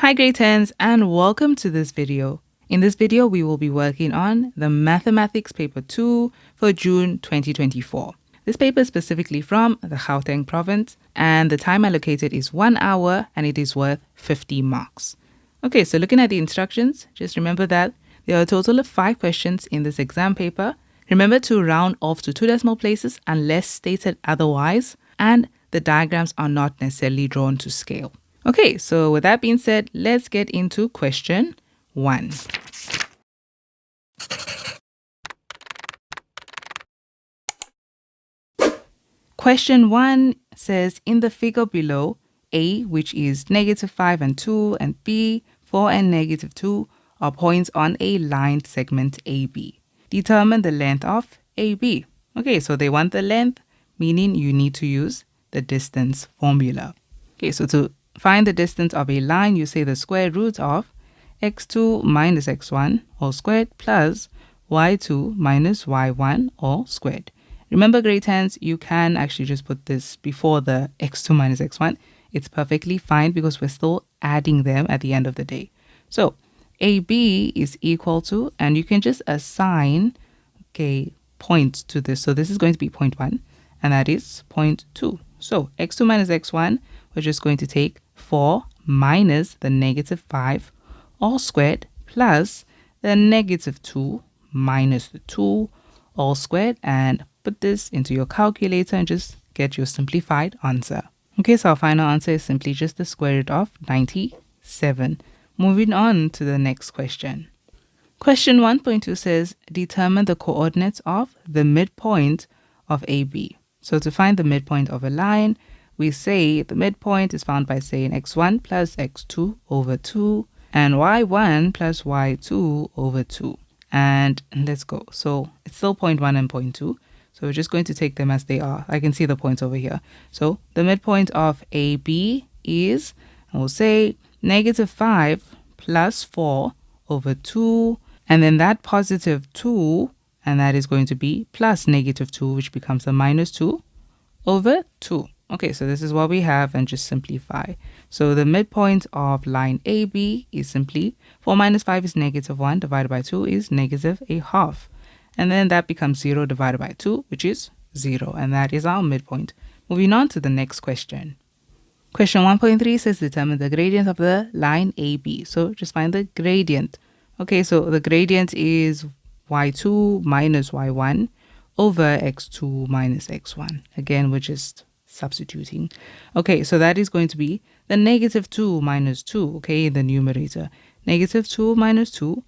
Hi grade 10s and welcome to this video. In this video, we will be working on the Mathematics Paper 2 for June 2024. This paper is specifically from the Gauteng province and the time allocated is 1 hour and it is worth 50 marks. Okay, so looking at the instructions, just remember that there are a total of 5 questions in this exam paper. Remember to round off to 2 decimal places unless stated otherwise, and the diagrams are not necessarily drawn to scale. Okay, so with that being said, let's get into question 1. Question 1 says, in the figure below, A, which is -5 and 2, and B, 4 and -2, are points on a line segment AB. Determine the length of AB. Okay, so they want the length, meaning you need to use the distance formula. Okay, so to find the distance of a line, you say the square root of x2 minus x1 all squared plus y2 minus y1 all squared. Remember grade 10s, you can actually just put this before the x2 minus x1. It's perfectly fine because we're still adding them at the end of the day. So AB is equal to, and you can just assign, points to this. So this is going to be point 1 and that is point 2. So x2 minus x1, we're just going to take 4 minus the -5 all squared plus the -2 minus the 2 all squared, and put this into your calculator and just get your simplified answer. Okay, so our final answer is simply just the square root of 97. Moving on to the next question. Question 1.2 says, determine the coordinates of the midpoint of AB. So to find the midpoint of a line, we say the midpoint is found by saying x1 plus x2 over 2 and y1 plus y2 over 2. And let's go. So it's still point 1 and point 2. So we're just going to take them as they are. I can see the points over here. So the midpoint of AB is, and we'll say -5 plus 4 over 2. And then that +2, and that is going to be plus -2, which becomes a -2 over 2. Okay, so this is what we have, and just simplify. So the midpoint of line AB is simply 4 minus 5 is -1 divided by 2 is -1/2. And then that becomes 0 divided by 2, which is 0. And that is our midpoint. Moving on to the next question. Question 1.3 says determine the gradient of the line AB. So just find the gradient. Okay, so the gradient is y2 minus y1 over x2 minus x1. Again, we're just substituting. Okay, so that is going to be the -2 minus 2, okay, in the numerator. -2 minus 2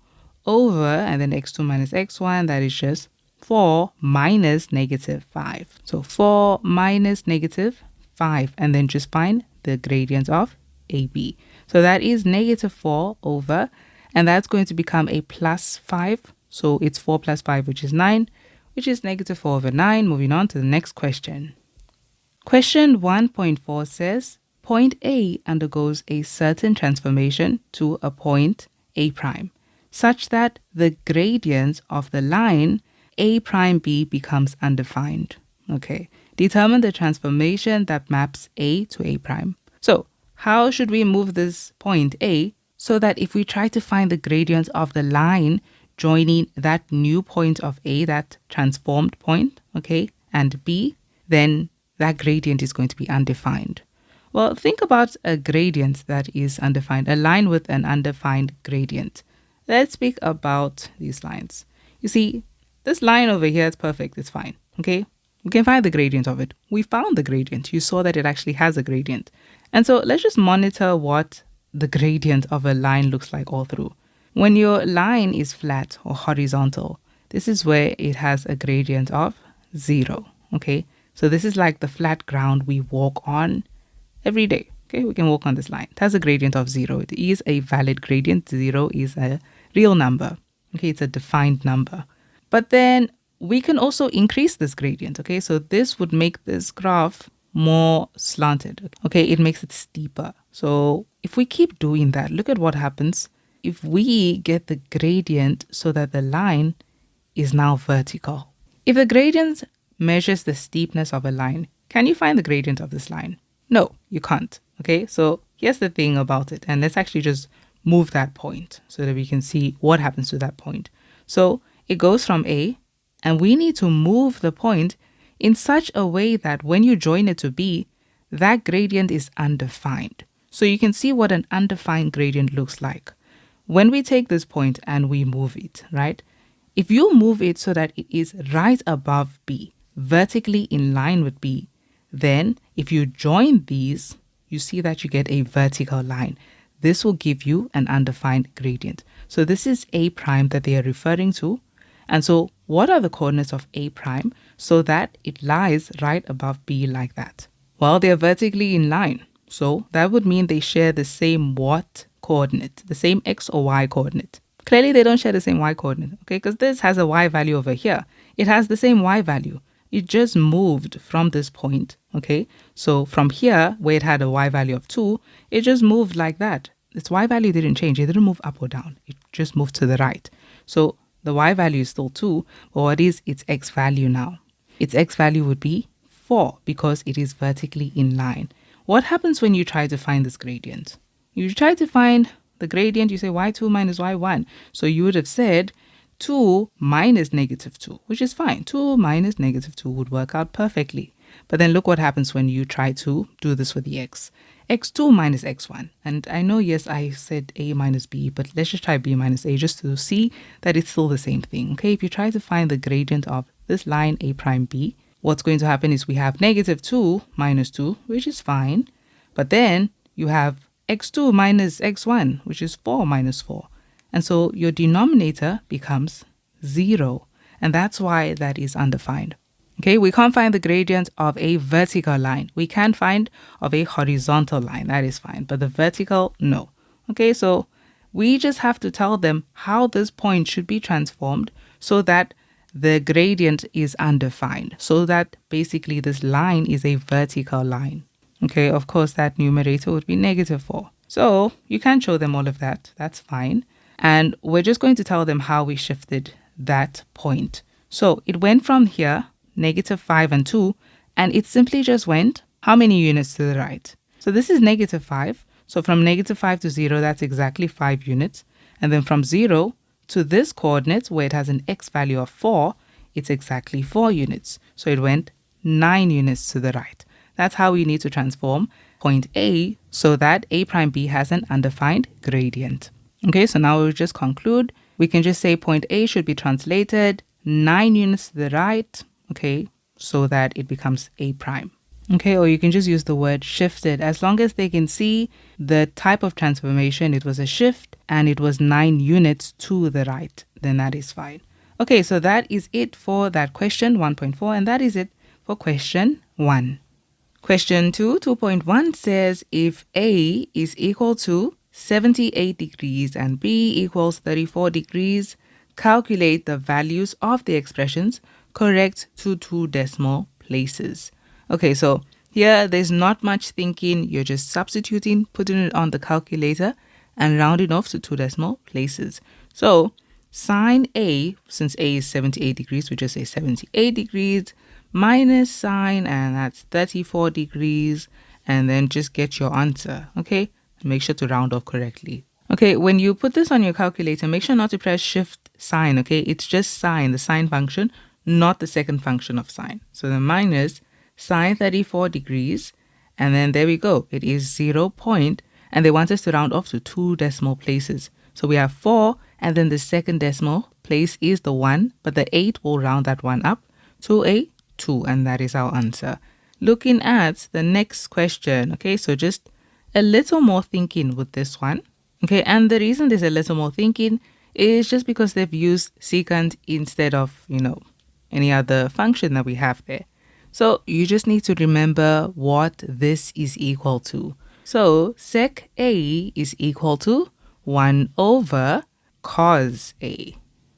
over, and then x2 minus x1, that is just 4 minus -5. So 4 minus -5, and then just find the gradient of AB. So that is -4 over, and that's going to become a +5. So it's 4 plus 5, which is 9, which is -4 over 9. Moving on to the next question. Question 1.4 says, point A undergoes a certain transformation to a point A prime, such that the gradient of the line A prime B becomes undefined. Okay, determine the transformation that maps A to A prime. So how should we move this point A so that if we try to find the gradient of the line joining that new point of A, that transformed point, okay, and B, then that gradient is going to be undefined? Well, think about a gradient that is undefined, a line with an undefined gradient. Let's speak about these lines. You see, this line over here is perfect. It's fine. Okay, we can find the gradient of it. We found the gradient. You saw that it actually has a gradient. And so let's just monitor what the gradient of a line looks like all through. When your line is flat or horizontal, this is where it has a gradient of 0. Okay, so this is like the flat ground we walk on every day. Okay, we can walk on this line. It has a gradient of 0. It is a valid gradient. 0 is a real number. Okay, it's a defined number. But then we can also increase this gradient. Okay, so this would make this graph more slanted. Okay, it makes it steeper. So if we keep doing that, look at what happens if we get the gradient so that the line is now vertical. If the gradient measures the steepness of a line, can you find the gradient of this line? No, you can't. Okay, so here's the thing about it. And let's actually just move that point so that we can see what happens to that point. So it goes from A, and we need to move the point in such a way that when you join it to B, that gradient is undefined. So you can see what an undefined gradient looks like. When we take this point and we move it, right? If you move it so that it is right above B, vertically in line with B, then if you join these, you see that you get a vertical line. This will give you an undefined gradient. So this is A prime that they are referring to. And so what are the coordinates of A prime so that it lies right above B like that? Well, they are vertically in line. So that would mean they share the same what coordinate, the same X or Y coordinate. Clearly, they don't share the same Y coordinate, okay? Because this has a Y value over here. It has the same Y value. It just moved from this point, okay? So from here, where it had a Y value of 2, it just moved like that. Its Y value didn't change. It didn't move up or down. It just moved to the right. So the Y value is still 2, but what is its X value now? Its X value would be 4 because it is vertically in line. What happens when you try to find this gradient? You try to find the gradient, you say y2 minus y1. So you would have said 2 minus negative 2, which is fine. 2 minus negative 2 would work out perfectly. But then look what happens when you try to do this with the x. x2 minus x1. And I know, yes, I said a minus b, but let's just try b minus a just to see that it's still the same thing. Okay, if you try to find the gradient of this line a prime b, what's going to happen is we have negative 2 minus 2, which is fine. But then you have x2 minus x1, which is 4 minus 4. And so your denominator becomes 0. And that's why that is undefined. Okay, we can't find the gradient of a vertical line. We can find of a horizontal line. That is fine. But the vertical, no. Okay, so we just have to tell them how this point should be transformed so that the gradient is undefined. So that basically this line is a vertical line. Okay, of course, that numerator would be negative 4. So you can show them all of that. That's fine. And we're just going to tell them how we shifted that point. So it went from here, negative 5 and 2, and it simply just went how many units to the right? So this is negative 5. So from negative 5 to 0, that's exactly 5 units. And then from 0 to this coordinate, where it has an x value of 4, it's exactly 4 units. So it went 9 units to the right. That's how we need to transform point A so that A prime B has an undefined gradient. Okay, so now we'll just conclude. We can just say point A should be translated 9 units to the right, okay, so that it becomes A prime. Okay, or you can just use the word shifted. As long as they can see the type of transformation, it was a shift and it was 9 units to the right, then that is fine. Okay, so that is it for that question 1.4, and that is it for question 1. Question 2, 2.1 says if A is equal to 78 degrees and B equals 34 degrees, calculate the values of the expressions correct to 2 decimal places. Okay, so here there's not much thinking. You're just substituting, putting it on the calculator and rounding off to 2 decimal places. So sine A, since A is 78 degrees, we just say 78 degrees minus sine, and that's 34 degrees, and then just get your answer, okay? Make sure to round off correctly. Okay, when you put this on your calculator, make sure not to press shift sine, okay? It's just sine, the sine function, not the second function of sine. So the minus sine 34 degrees, and then there we go. It is 0 point, and they want us to round off to 2 decimal places. So we have 4, and then the second decimal place is the 1, but the 8 will round that 1 up to a 2, and that is our answer. Looking at the next question, okay, so just a little more thinking with this one, okay, and the reason there's a little more thinking is just because they've used secant instead of, any other function that we have there. So you just need to remember what this is equal to. So sec A is equal to 1 over cos A.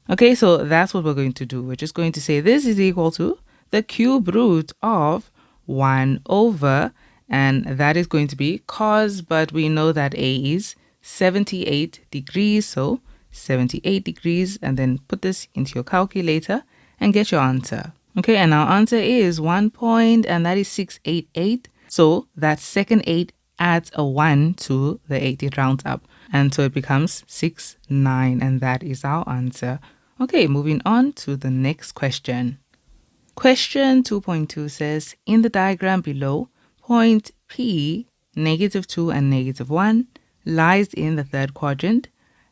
Okay, so that's what we're going to do. We're just going to say this is equal to the cube root of 1 over, and that is going to be cos, but we know that A is 78 degrees, so 78 degrees, and then put this into your calculator and get your answer. Okay, and our answer is 1 point, and that is 688. So that second 8 adds a 1 to the 8, it rounds up. And so it becomes 6, 9, and that is our answer. Okay, moving on to the next question. Question 2.2 says, in the diagram below, point P, -2 and -1, lies in the third quadrant,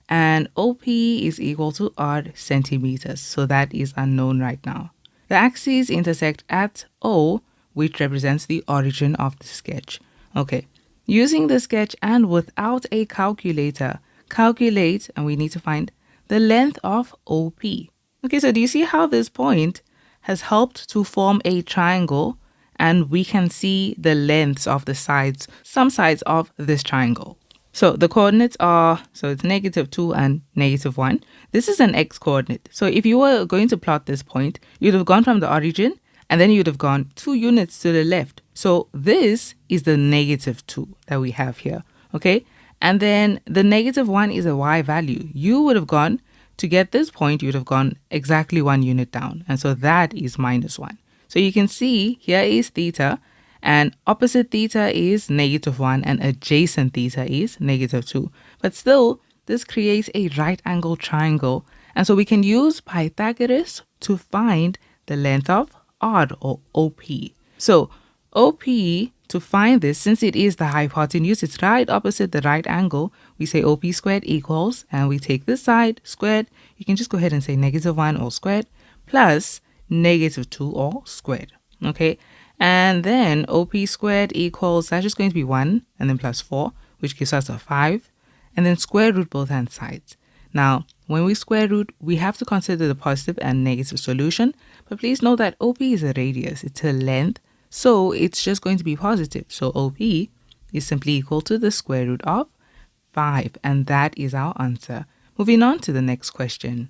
and OP is equal to odd centimeters. So that is unknown right now. The axes intersect at O, which represents the origin of the sketch. Okay, using the sketch and without a calculator, calculate, and we need to find the length of OP. Okay, so do you see how this point has helped to form a triangle, and we can see the lengths of the sides, some sides of this triangle. So the coordinates are, so it's -2 and -1. This is an x-coordinate. So if you were going to plot this point, you'd have gone from the origin, and then you'd have gone 2 units to the left. So this is the -2 that we have here, okay? And then the -1 is a y value. You would have gone, to get this point, you'd have gone exactly 1 unit down. And so that is -1. So you can see here is theta, and opposite theta is -1, and adjacent theta is -2. But still, this creates a right angle triangle. And so we can use Pythagoras to find the length of odd, or OP. So OP, to find this, since it is the hypotenuse, it's right opposite the right angle, we say OP squared equals, and we take this side squared, you can just go ahead and say -1 all squared, plus -2 all squared, okay? And then OP squared equals, that's just going to be 1, and then plus 4, which gives us a 5, and then square root both hand sides. Now, when we square root, we have to consider the positive and negative solution, but please note that OP is a radius, it's a length, so it's just going to be positive. So OP is simply equal to the square root of 5, and that is our answer. Moving on to the next question.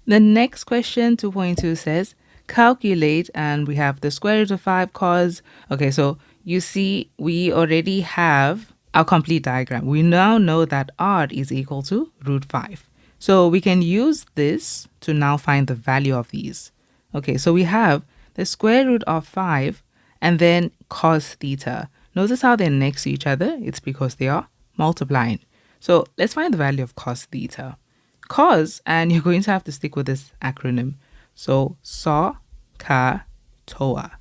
The next question, 2.2, says, calculate, and we have the square root of 5 cos. Okay, so you see we already have our complete diagram. We now know that r is equal to √5. So we can use this to now find the value of these. Okay, so we have the square root of 5 and then cos theta. Notice how they're next to each other. It's because they are multiplying. So let's find the value of cos theta. Cos, and you're going to have to stick with this acronym. So SO, CA, TOA.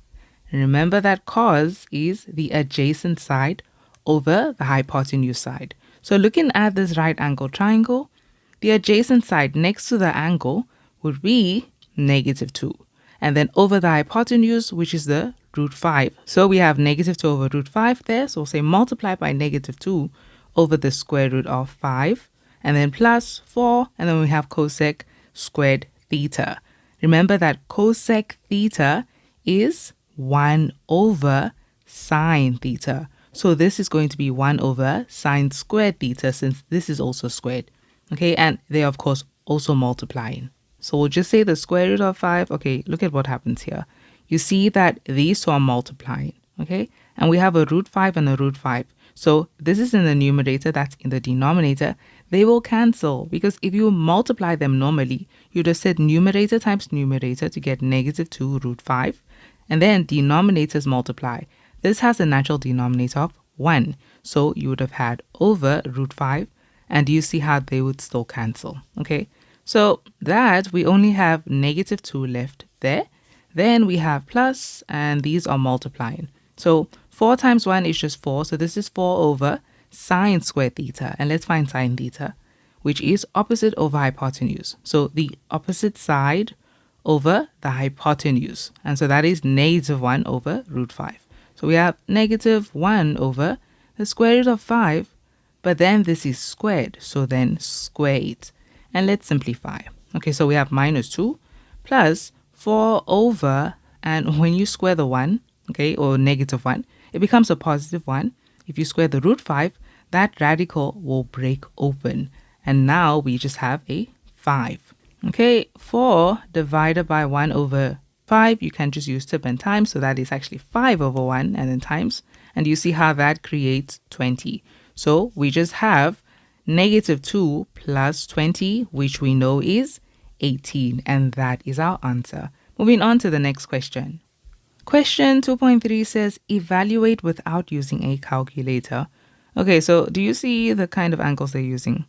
And remember that cos is the adjacent side over the hypotenuse side. So looking at this right angle triangle, the adjacent side next to the angle would be -2. And then over the hypotenuse, which is the √5. So we have -2 over √5 there. So we'll say multiply by -2 over the square root of 5. And then plus 4. And then we have cosec squared theta. Remember that cosec theta is 1 over sine theta. So this is going to be 1 over sine squared theta, since this is also squared. Okay, and they're of course also multiplying. So we'll just say the square root of 5. Okay, look at what happens here. You see that these two are multiplying. Okay, and we have a √5 and a √5. So this is in the numerator, that's in the denominator. They will cancel, because if you multiply them normally, you'd have said numerator times numerator to get -2 √5. And then denominators multiply. This has a natural denominator of 1. So you would have had over √5. And you see how they would still cancel. Okay, so that we only have -2 left there. Then we have plus, and these are multiplying. So 4 times 1 is just 4. So this is 4 over sine squared theta. And let's find sine theta, which is opposite over hypotenuse. So the opposite side over the hypotenuse. And so that is -1 over √5. So we have -1 over the square root of 5. But then this is squared. So then square it. And let's simplify. Okay, so we have -2 plus 4 over, and when you square the 1, okay, or -1, it becomes a positive 1. If you square the √5, that radical will break open. And now we just have a 5. Okay, 4 divided by 1 over 5, you can just use tip and times. So that is actually 5 over 1 and then times. And you see how that creates 20. So we just have -2 plus 20, which we know is 18. And that is our answer. Moving on to the next question. Question 2.3 says, evaluate without using a calculator Okay, so do you see the kind of angles they're using?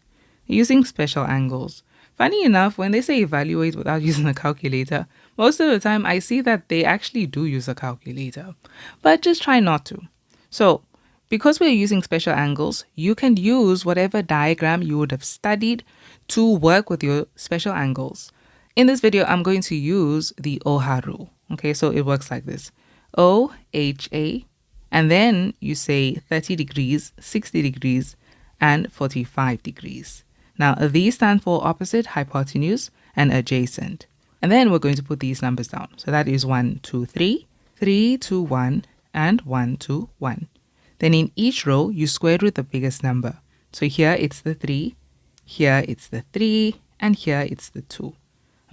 They're using special angles. Funny enough, when they say evaluate without using a calculator, most of the time I see that they actually do use a calculator, but just try not to. So, because we're using special angles, you can use whatever diagram you would have studied to work with your special angles. In this video, I'm going to use the OHA rule. Okay, so it works like this. OHA, and then you say 30 degrees, 60 degrees, and 45 degrees. Now, these stand for opposite, hypotenuse, and adjacent. And then we're going to put these numbers down. So that is 1, 2, 3, 3, 2, 1, and 1, 2, 1. Then in each row, you square root the biggest number. So here it's the 3, here it's the 3, and here it's the 2.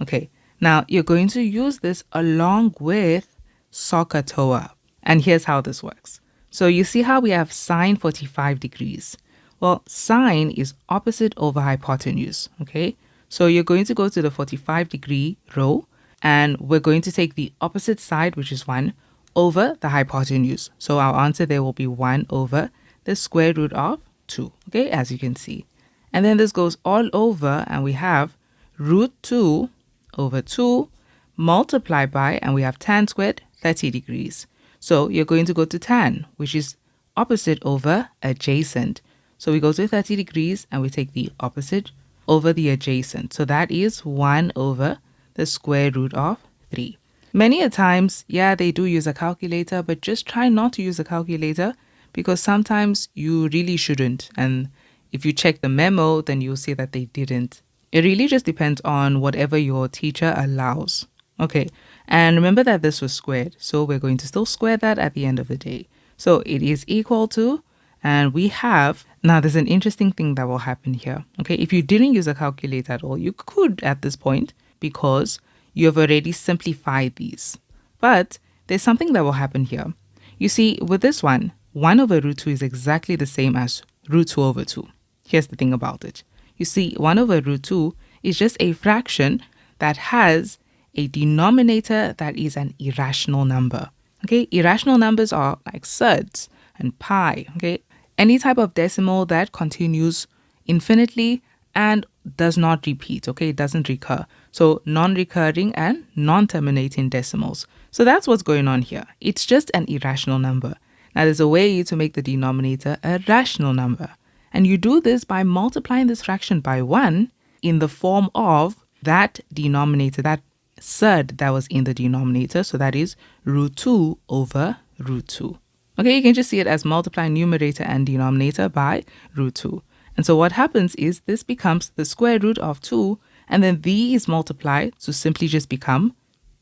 Okay, now you're going to use this along with SOHCAHTOA. And here's how this works. So you see how we have sine 45 degrees. Well, sine is opposite over hypotenuse, okay? So you're going to go to the 45 degree row, and we're going to take the opposite side, which is 1, over the hypotenuse. So our answer there will be 1 over the square root of 2, okay, as you can see. And then this goes all over, and we have root 2 over 2 multiplied by, and we have tan squared, 30 degrees. So you're going to go to tan, which is opposite over adjacent. So we go to 30 degrees and we take the opposite over the adjacent. So that is 1 over the square root of 3. Many a times, yeah, they do use a calculator, but just try not to use a calculator because sometimes you really shouldn't. And if you check the memo, then you'll see that they didn't. It really just depends on whatever your teacher allows. Okay, and remember that this was squared, so we're going to still square that at the end of the day. So it is equal to, and we have, now there's an interesting thing that will happen here. Okay, if you didn't use a calculator at all, you could at this point because you have already simplified these. But there's something that will happen here. You see, with this one, 1 over root 2 is exactly the same as root 2 over 2. Here's the thing about it. You see, 1 over root 2 is just a fraction that has a denominator that is an irrational number. Okay, irrational numbers are like surds and pi. Okay, any type of decimal that continues infinitely and does not repeat. Okay, it doesn't recur. So non-recurring and non-terminating decimals. So that's what's going on here. It's just an irrational number. Now there's a way to make the denominator a rational number. And you do this by multiplying this fraction by 1 in the form of that denominator, that surd that was in the denominator. So that is root 2 over root 2. Okay, you can just see it as multiplying numerator and denominator by root 2. And so what happens is this becomes the square root of 2, and then these multiply to simply just become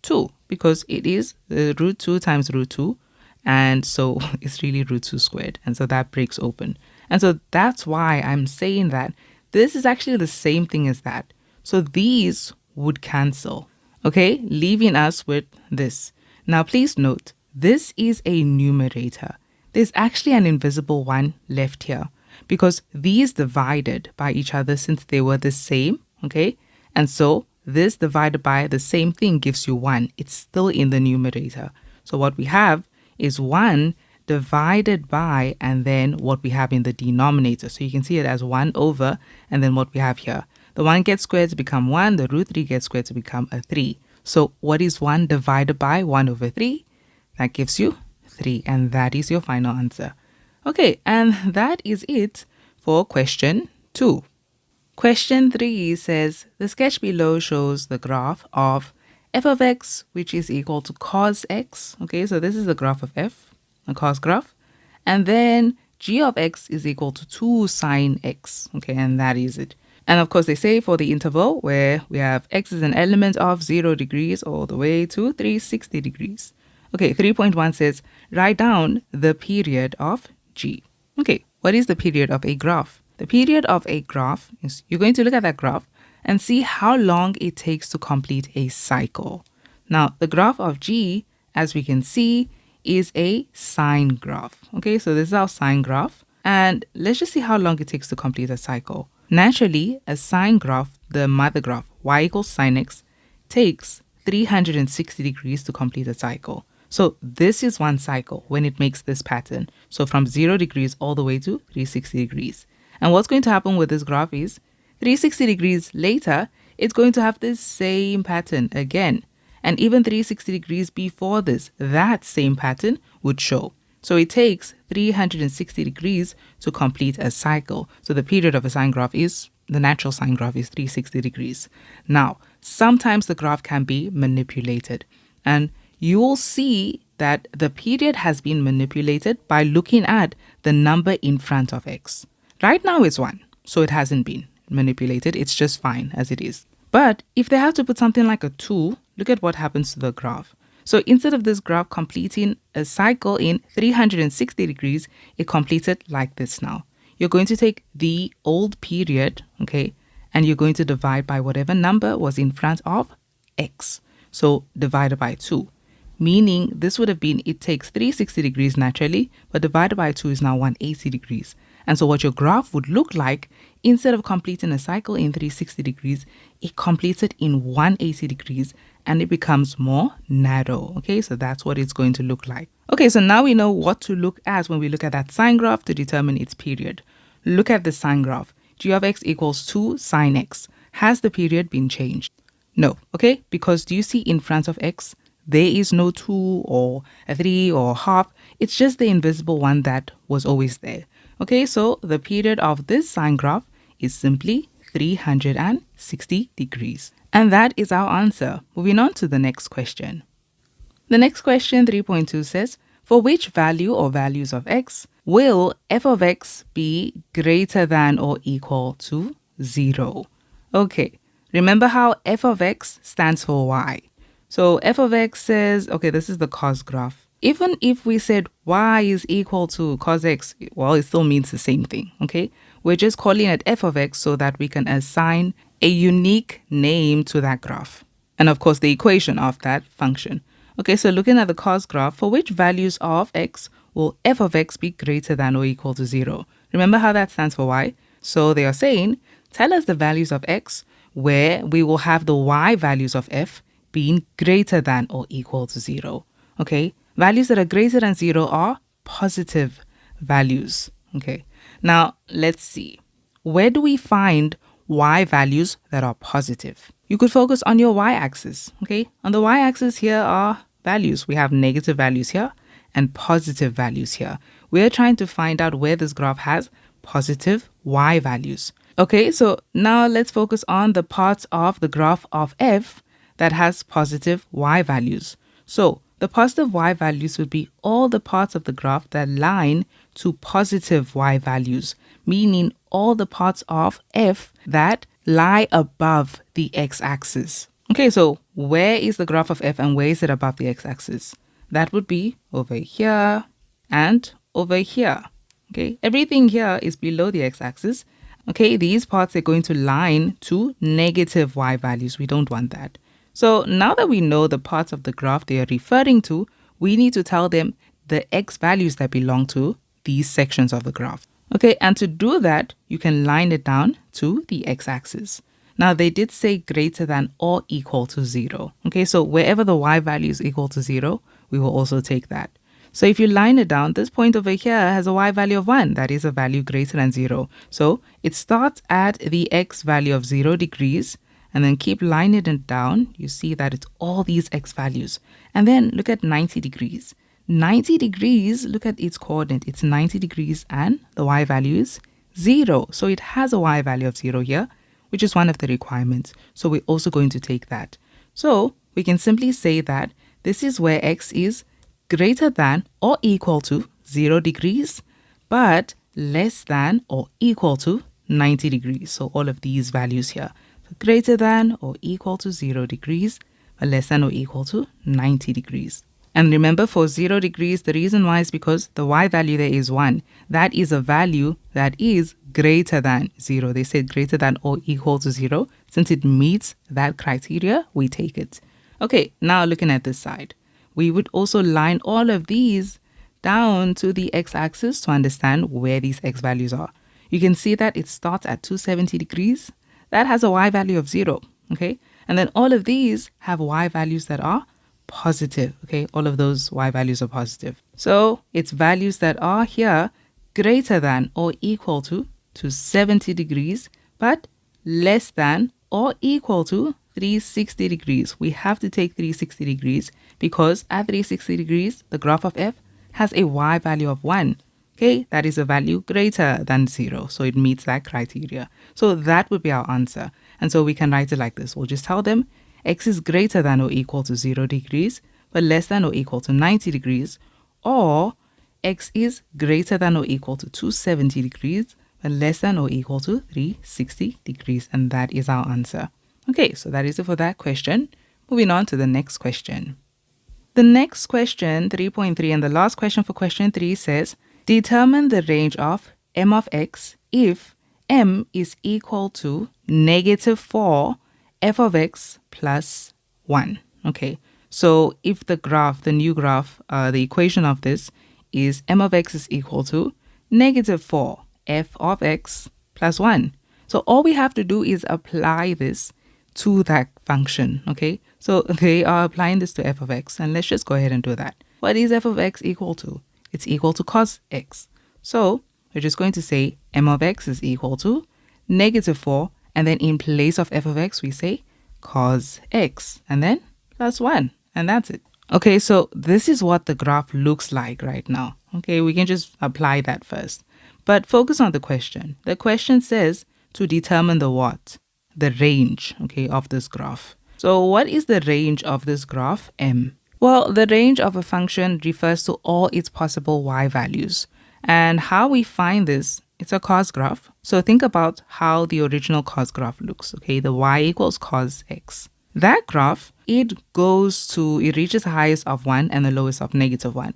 2 because it is root 2 times root 2. And so it's really root 2 squared. And so that breaks open. And so that's why I'm saying that this is actually the same thing as that. So these would cancel, okay, leaving us with this. Now, please note, this is a numerator. There's actually an invisible one left here because these divided by each other since they were the same, okay? And so this divided by the same thing gives you 1. It's still in the numerator. So what we have is 1 divided by, and then what we have in the denominator. So you can see it as 1 over, and then what we have here. The 1 gets squared to become 1, the root 3 gets squared to become a 3. So what is 1 divided by 1 over 3? That gives you 3, and that is your final answer. Okay, and that is it for question 2. Question 3 says, the sketch below shows the graph of f of x, which is equal to cos x. Okay, so this is the graph of f, a cos graph. And then g of x is equal to 2 sine x. Okay, and that is it. And of course, they say for the interval where we have x is an element of 0 degrees all the way to 360 degrees. Okay, 3.1 says, write down the period of g. Okay, what is the period of a graph? The period of a graph is you're going to look at that graph and see how long it takes to complete a cycle. Now, the graph of g, as we can see, is a sine graph. Okay, so this is our sine graph. And let's just see how long it takes to complete a cycle. Naturally, a sine graph, the mother graph, y equals sine x, takes 360 degrees to complete a cycle. So this is one cycle when it makes this pattern. So from 0 degrees all the way to 360 degrees. And what's going to happen with this graph is 360 degrees later, it's going to have this same pattern again. And even 360 degrees before this, that same pattern would show. So it takes 360 degrees to complete a cycle. So the period of a sine graph the natural sine graph is 360 degrees. Now, sometimes the graph can be manipulated. And you will see that the period has been manipulated by looking at the number in front of x. Right now it's 1, so it hasn't been manipulated. It's just fine as it is. But if they have to put something like a 2, look at what happens to the graph. So instead of this graph completing a cycle in 360 degrees, it completed like this now. You're going to take the old period, okay, and you're going to divide by whatever number was in front of x. So divided by 2. Meaning this would have been, it takes 360 degrees naturally, but divided by 2 is now 180 degrees. And so what your graph would look like, instead of completing a cycle in 360 degrees, it completes it in 180 degrees and it becomes more narrow. Okay, so that's what it's going to look like. Okay, so now we know what to look at when we look at that sine graph to determine its period. Look at the sine graph. G of x equals 2 sine x. Has the period been changed? No, okay, because do you see in front of x, there is no 2 or a 3 or half. It's just the invisible one that was always there. Okay, so the period of this sine graph is simply 360 degrees. And that is our answer. Moving on to the next question. The next question, 3.2, says, for which value or values of x will f of x be greater than or equal to 0? Okay, remember how f of x stands for y. So f of x says, okay, this is the cos graph. Even if we said y is equal to cos x, well, it still means the same thing, okay? We're just calling it f of x so that we can assign a unique name to that graph. And of course, the equation of that function. Okay, so looking at the cos graph, for which values of x will f of x be greater than or equal to 0? Remember how that stands for y? So they are saying, tell us the values of x where we will have the y values of f being greater than or equal to 0. Okay, values that are greater than 0 are positive values. Okay, now let's see. Where do we find y values that are positive? You could focus on your y-axis. Okay, on the y-axis here are values. We have negative values here and positive values here. We're trying to find out where this graph has positive y values. Okay, so now let's focus on the parts of the graph of f that has positive y values. So the positive y values would be all the parts of the graph that line to positive y values, meaning all the parts of f that lie above the x-axis. Okay, so where is the graph of f and where is it above the x-axis? That would be over here and over here. Okay, everything here is below the x-axis. Okay, these parts are going to line to negative y values. We don't want that. So now that we know the parts of the graph they are referring to, we need to tell them the x values that belong to these sections of the graph. Okay, and to do that, you can line it down to the x-axis. Now, they did say greater than or equal to 0. Okay, so wherever the y value is equal to 0, we will also take that. So if you line it down, this point over here has a y value of 1. That is a value greater than 0. So it starts at the x value of 0 degrees, and then keep lining it down. You see that it's all these x values. And then look at 90 degrees. 90 degrees, look at its coordinate. It's 90 degrees and the y value is 0. So it has a y value of 0 here, which is one of the requirements. So we're also going to take that. So we can simply say that this is where x is greater than or equal to 0 degrees, but less than or equal to 90 degrees. So all of these values here. Greater than or equal to 0 degrees, but less than or equal to 90 degrees. And remember, for 0 degrees, the reason why is because the y value there is 1. That is a value that is greater than 0. They said greater than or equal to 0. Since it meets that criteria, we take it. Okay, now looking at this side, we would also line all of these down to the x-axis to understand where these x values are. You can see that it starts at 270 degrees. That has a y value of 0, okay? And then all of these have y values that are positive. Okay, all of those y values are positive. So its values that are here greater than or equal to 70 degrees, but less than or equal to 360 degrees. We have to take 360 degrees because at 360 degrees, the graph of f has a y value of 1. Okay, that is a value greater than 0. So it meets that criteria. So that would be our answer. And so we can write it like this. We'll just tell them x is greater than or equal to 0 degrees, but less than or equal to 90 degrees, or x is greater than or equal to 270 degrees, but less than or equal to 360 degrees. And that is our answer. Okay, so that is it for that question. Moving on to the next question. The next question, 3.3, and the last question for question 3 says, determine the range of m of x if m is equal to -4 f of x plus 1. Okay, so if the graph, the new graph, the equation of this is m of x is equal to -4 f of x plus 1. So all we have to do is apply this to that function, okay? So they are applying this to f of x, and let's just go ahead and do that. What is f of x equal to? It's equal to cos x. So we're just going to say m of x is equal to -4, and then in place of f of x, we say cos x, and then plus 1, and that's it. Okay, so this is what the graph looks like right now. Okay, we can just apply that first. But focus on the question. The question says to determine the what? The range, okay, of this graph. So what is the range of this graph, m? Well, the range of a function refers to all its possible y values. And how we find this, it's a cos graph. So think about how the original cos graph looks, okay? The y equals cos x. That graph, it reaches the highest of 1 and the lowest of -1.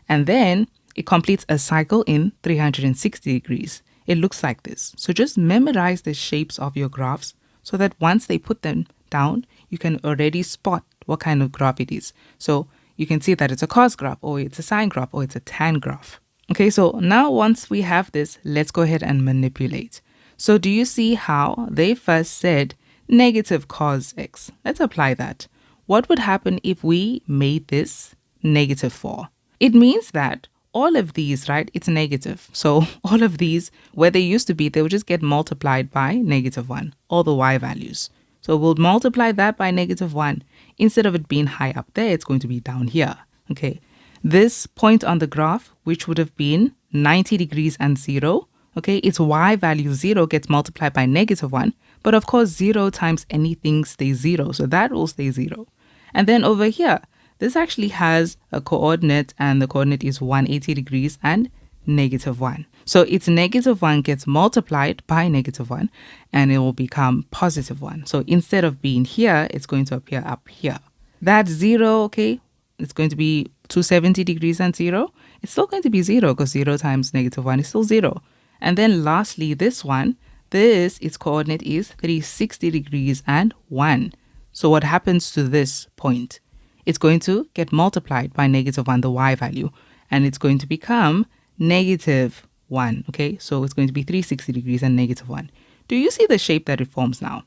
And then it completes a cycle in 360 degrees. It looks like this. So just memorize the shapes of your graphs so that once they put them down, you can already spot what kind of graph it is. So you can see that it's a cos graph, or it's a sine graph, or it's a tan graph. Okay, so now once we have this, let's go ahead and manipulate. So do you see how they first said negative cos x? Let's apply that. What would happen if we made this -4? It means that all of these, right, it's negative. So all of these, where they used to be, they would just get multiplied by -1, all the y values. So we'll multiply that by -1. Instead of it being high up there, it's going to be down here. Okay, this point on the graph, which would have been 90 degrees and 0, okay, its y value 0 gets multiplied by -1. But of course, 0 times anything stays 0. So that will stay 0. And then over here, this actually has a coordinate, and the coordinate is 180 degrees and -1. So its -1 gets multiplied by -1, and it will become +1. So instead of being here, it's going to appear up here. That 0, okay, it's going to be 270 degrees and 0. It's still going to be 0 because 0 times -1 is still 0. And then lastly, this one, its coordinate is 360 degrees and 1. So what happens to this point? It's going to get multiplied by -1, the y value, and it's going to become -1, okay? So it's going to be 360 degrees and -1. Do you see the shape that it forms now?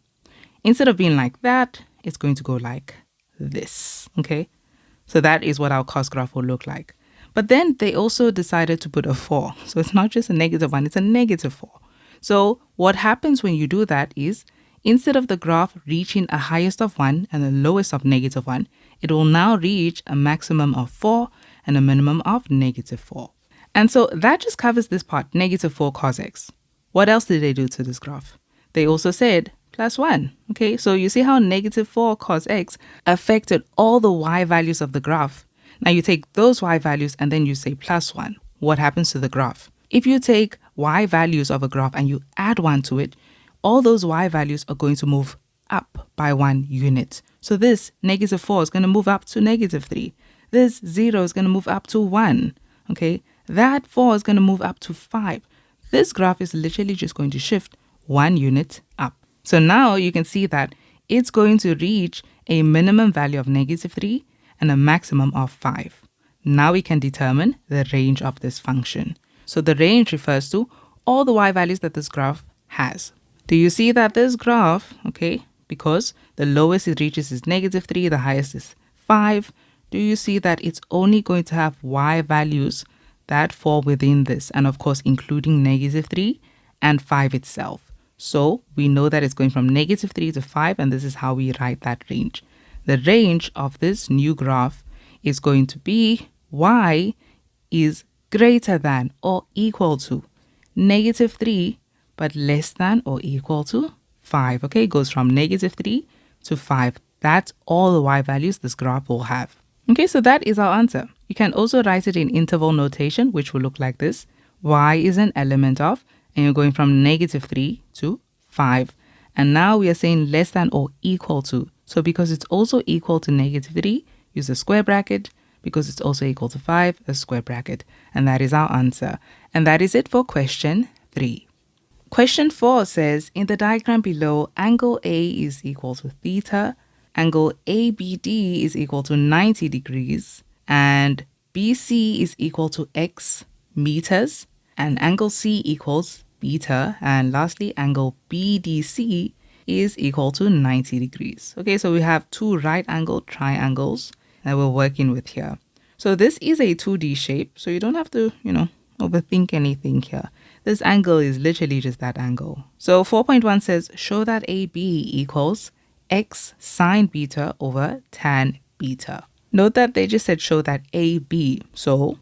Instead of being like that, it's going to go like this, okay? So that is what our cos graph will look like. But then they also decided to put a 4. So it's not just a -1, it's a -4. So what happens when you do that is, instead of the graph reaching a highest of 1 and a lowest of -1, it will now reach a maximum of 4 and a minimum of -4. And so that just covers this part, -4 cos x. What else did they do to this graph? They also said +1. Okay, so you see how -4 cos x affected all the y values of the graph. Now you take those y values and then you say +1. What happens to the graph? If you take y values of a graph and you add 1 to it, all those y values are going to move up by 1 unit. So this -4 is going to move up to -3. This 0 is going to move up to 1. Okay, that 4 is going to move up to 5. This graph is literally just going to shift 1 unit up. So now you can see that it's going to reach a minimum value of -3 and a maximum of 5. Now we can determine the range of this function. So the range refers to all the y values that this graph has. Do you see that this graph, okay, because the lowest it reaches is -3, the highest is 5, do you see that it's only going to have y values that fall within this, and of course including -3 and 5 itself. So we know that it's going from -3 to 5, and this is how we write that range. The range of this new graph is going to be y is greater than or equal to -3 but less than or equal to 5. Okay, it goes from -3 to 5. That's all the y values this graph will have. Okay, so that is our answer. You can also write it in interval notation, which will look like this. Y is an element of, and you're going from -3 to 5. And now we are saying less than or equal to. So because it's also equal to -3, use a square bracket. Because it's also equal to 5, a square bracket. And that is our answer. And that is it for question 3. Question 4 says, in the diagram below, angle A is equal to theta, angle ABD is equal to 90 degrees, and BC is equal to x meters, and angle C equals beta, and lastly, angle BDC is equal to 90 degrees. Okay, so we have two right angle triangles that we're working with here. So this is a 2D shape, so you don't have to, overthink anything here. This angle is literally just that angle. So 4.1 says, show that AB equals x sine beta over tan beta. Note that they just said show that AB. So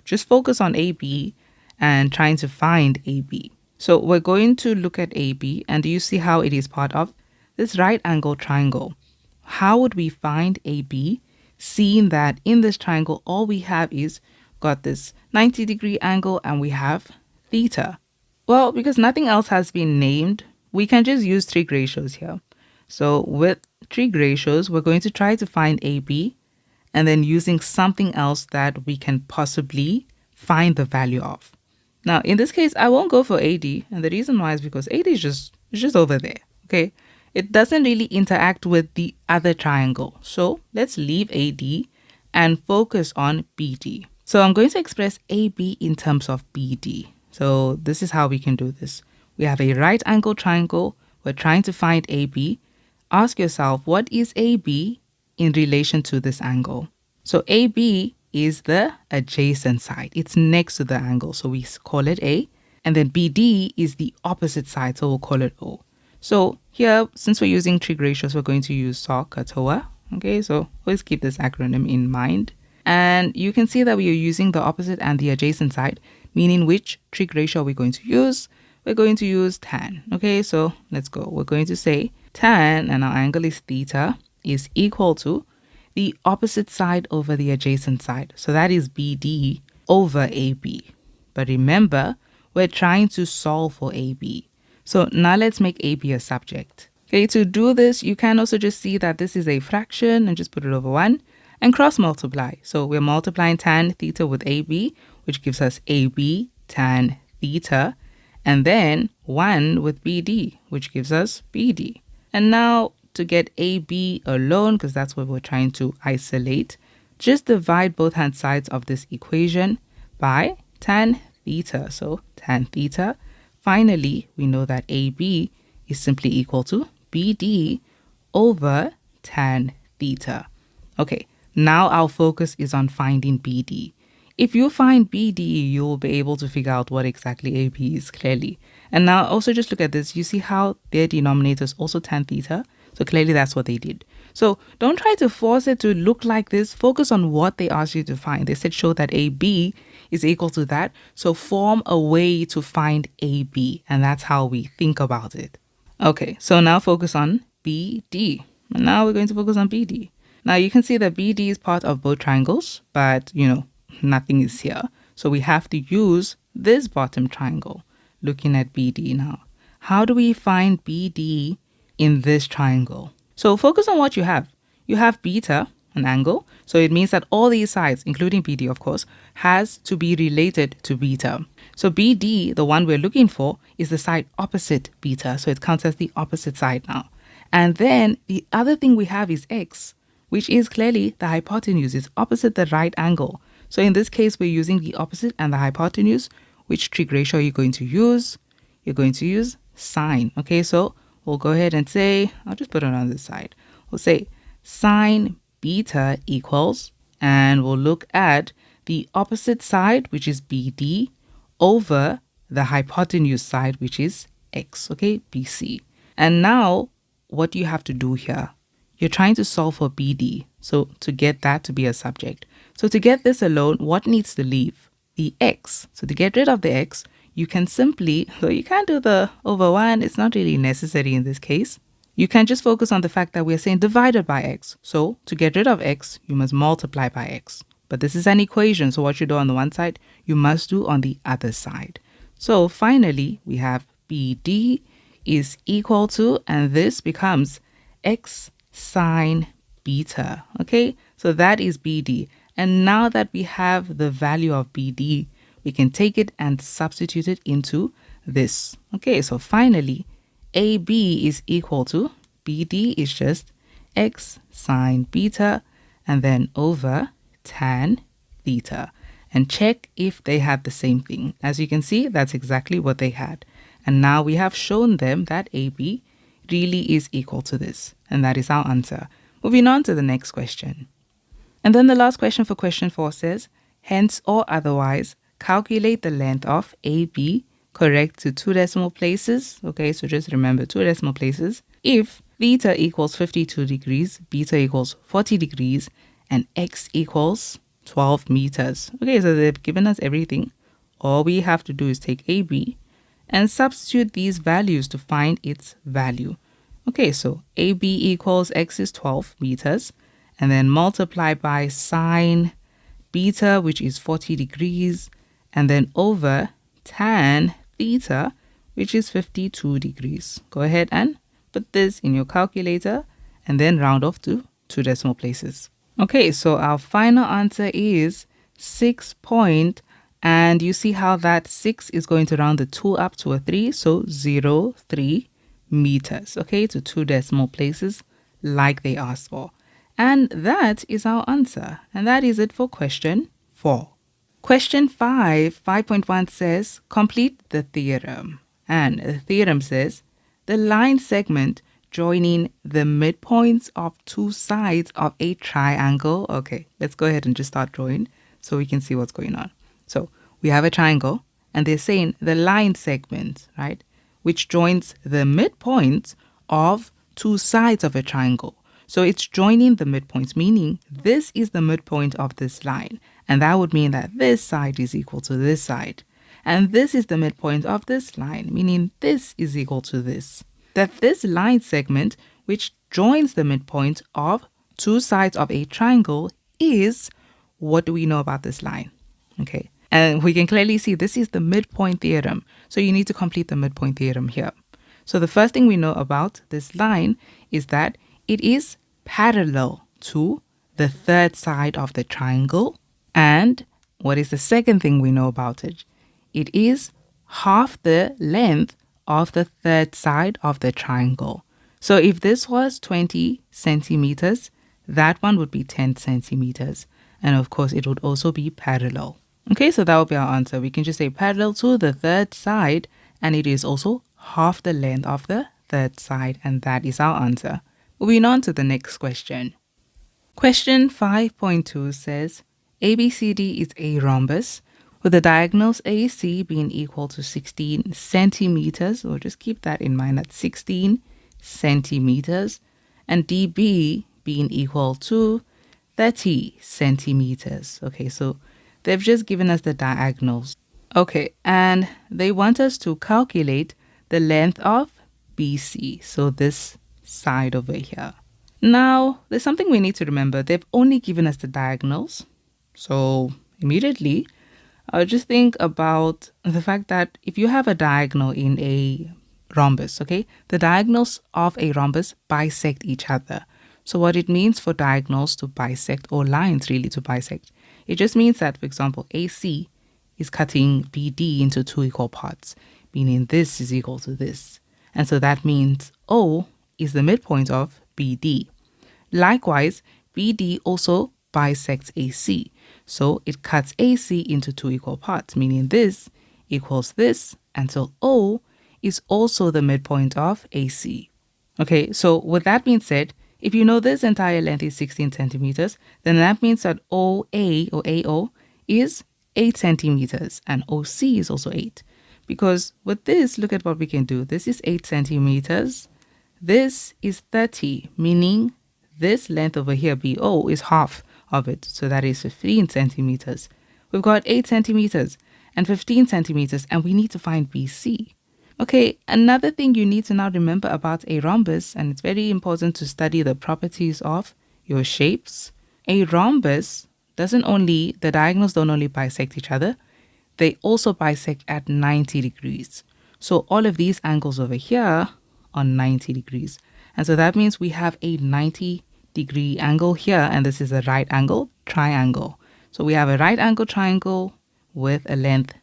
just focus on AB and trying to find AB. So we're going to look at AB, and do you see how it is part of this right angle triangle? How would we find AB, seeing that in this triangle all we have is got this 90-degree angle and we have theta? Well, because nothing else has been named, we can just use trig ratios here. So with trig ratios, we're going to try to find AB, and then using something else that we can possibly find the value of. Now, in this case, I won't go for AD, and the reason why is because AD is just over there, okay? It doesn't really interact with the other triangle. So let's leave AD and focus on BD. So I'm going to express AB in terms of BD. So this is how we can do this. We have a right angle triangle. We're trying to find AB. Ask yourself, what is AB in relation to this angle? So AB is the adjacent side. It's next to the angle, so we call it A. And then BD is the opposite side, so we'll call it O. So here, since we're using trig ratios, we're going to use SOHCAHTOA. Okay, so always keep this acronym in mind. And you can see that we are using the opposite and the adjacent side, meaning which trig ratio we're going to use. We're going to use tan. Okay, so let's go. We're going to say tan, and our angle is theta, is equal to the opposite side over the adjacent side. So that is BD over AB. But remember, we're trying to solve for AB. So now let's make AB a subject. Okay, to do this, you can also just see that this is a fraction and just put it over 1 and cross multiply. So we're multiplying tan theta with AB, which gives us AB tan theta, and then 1 with BD, which gives us BD. And now to get AB alone, because that's what we're trying to isolate, just divide both hand sides of this equation by tan theta. So tan theta. Finally, we know that AB is simply equal to BD over tan theta. Okay, now our focus is on finding BD. If you find BD, you'll be able to figure out what exactly AB is clearly. And now also just look at this. You see how their denominator is also tan theta? So clearly that's what they did. So don't try to force it to look like this. Focus on what they asked you to find. They said show that AB is equal to that. So form a way to find AB. And that's how we think about it. Okay, so now focus on BD. And now we're going to focus on BD. Now you can see that BD is part of both triangles, but nothing is here. So we have to use this bottom triangle. Looking at BD now. How do we find BD in this triangle? So focus on what you have. You have beta, an angle. So it means that all these sides, including BD of course, has to be related to beta. So BD, the one we're looking for, is the side opposite beta. So it counts as the opposite side now. And then the other thing we have is x, which is clearly the hypotenuse. It's opposite the right angle. So in this case, we're using the opposite and the hypotenuse. Which trig ratio are you going to use? You're going to use sine. Okay, so we'll go ahead and say, I'll just put it on this side. We'll say sine beta equals and we'll look at the opposite side, which is BD, over the hypotenuse side, which is X, okay, BC. And now what do you have to do here? You're trying to solve for BD, so to get that to be a subject. So to get this alone, what needs to leave? The X. So to get rid of the X, you can simply, so you can't do the over 1, it's not really necessary in this case. You can just focus on the fact that we're saying divided by X. So to get rid of X, you must multiply by X. But this is an equation, so what you do on the one side, you must do on the other side. So finally, we have BD is equal to, and this becomes X sine beta. Okay, so that is BD. And now that we have the value of BD, we can take it and substitute it into this. Okay, so finally, AB is equal to, BD is just X sine beta, and then over tan theta. And check if they had the same thing. As you can see, that's exactly what they had. And now we have shown them that AB really is equal to this. And that is our answer. Moving on to the next question. And then the last question for question 4 says, hence or otherwise, calculate the length of AB correct to 2 decimal places. Okay, so just remember 2 decimal places. If theta equals 52 degrees, beta equals 40 degrees, and x equals 12 meters. Okay, so they've given us everything. All we have to do is take AB and substitute these values to find its value. Okay, so AB equals x is 12 meters, and then multiply by sine beta, which is 40 degrees, and then over tan theta, which is 52 degrees. Go ahead and put this in your calculator and then round off to 2 decimal places. Okay, so our final answer is 6 point, and you see how that 6 is going to round the 2 up to a 3, so 0.3 meters, okay, to 2 decimal places like they asked for. And that is our answer, and that is it for question 4. Question 5.1 says, complete the theorem. And the theorem says, the line segment joining the midpoints of 2 sides of a triangle. Okay, let's go ahead and just start drawing so we can see what's going on. So we have a triangle, and they're saying the line segment, right, which joins the midpoints of 2 sides of a triangle. So it's joining the midpoints, meaning this is the midpoint of this line. And that would mean that this side is equal to this side. And this is the midpoint of this line, meaning this is equal to this. That this line segment, which joins the midpoint of 2 sides of a triangle, is, what do we know about this line? Okay, and we can clearly see this is the midpoint theorem. So you need to complete the midpoint theorem here. So the first thing we know about this line is that it is parallel to the third side of the triangle. And what is the second thing we know about it? It is half the length of the third side of the triangle. So if this was 20 centimeters, that one would be 10 centimeters. And of course, it would also be parallel. Okay, so that would be our answer. We can just say parallel to the third side, and it is also half the length of the third side, and that is our answer. Moving on to the next question. Question 5.2 says, ABCD is a rhombus with the diagonals AC being equal to 16 centimeters, or just keep that in mind, that's 16 centimeters, and DB being equal to 30 centimeters. Okay, so they've just given us the diagonals. Okay, and they want us to calculate the length of BC, so this side over here. Now, there's something we need to remember. They've only given us the diagonals. So immediately, I'll just think about the fact that if you have a diagonal in a rhombus, okay, the diagonals of a rhombus bisect each other. So what it means for diagonals to bisect, or lines really to bisect, it just means that, for example, AC is cutting BD into 2 equal parts, meaning this is equal to this. And so that means O is the midpoint of BD. Likewise, BD also bisects AC. So it cuts AC into 2 equal parts, meaning this equals this, and so O is also the midpoint of AC. Okay, so with that being said, if you know this entire length is 16 centimeters, then that means that OA or AO is 8 centimeters and OC is also 8. Because with this, look at what we can do. This is 8 centimeters. This is 30, meaning this length over here, BO, is half of it. So that is 15 centimeters. We've got 8 centimeters and 15 centimeters, and we need to find BC. Okay, another thing you need to now remember about a rhombus, and it's very important to study the properties of your shapes. A rhombus the diagonals don't only bisect each other, they also bisect at 90 degrees. So all of these angles over here are 90 degrees. And so that means we have a 90-degree angle here, and this is a right angle triangle. So we have a right angle triangle with a length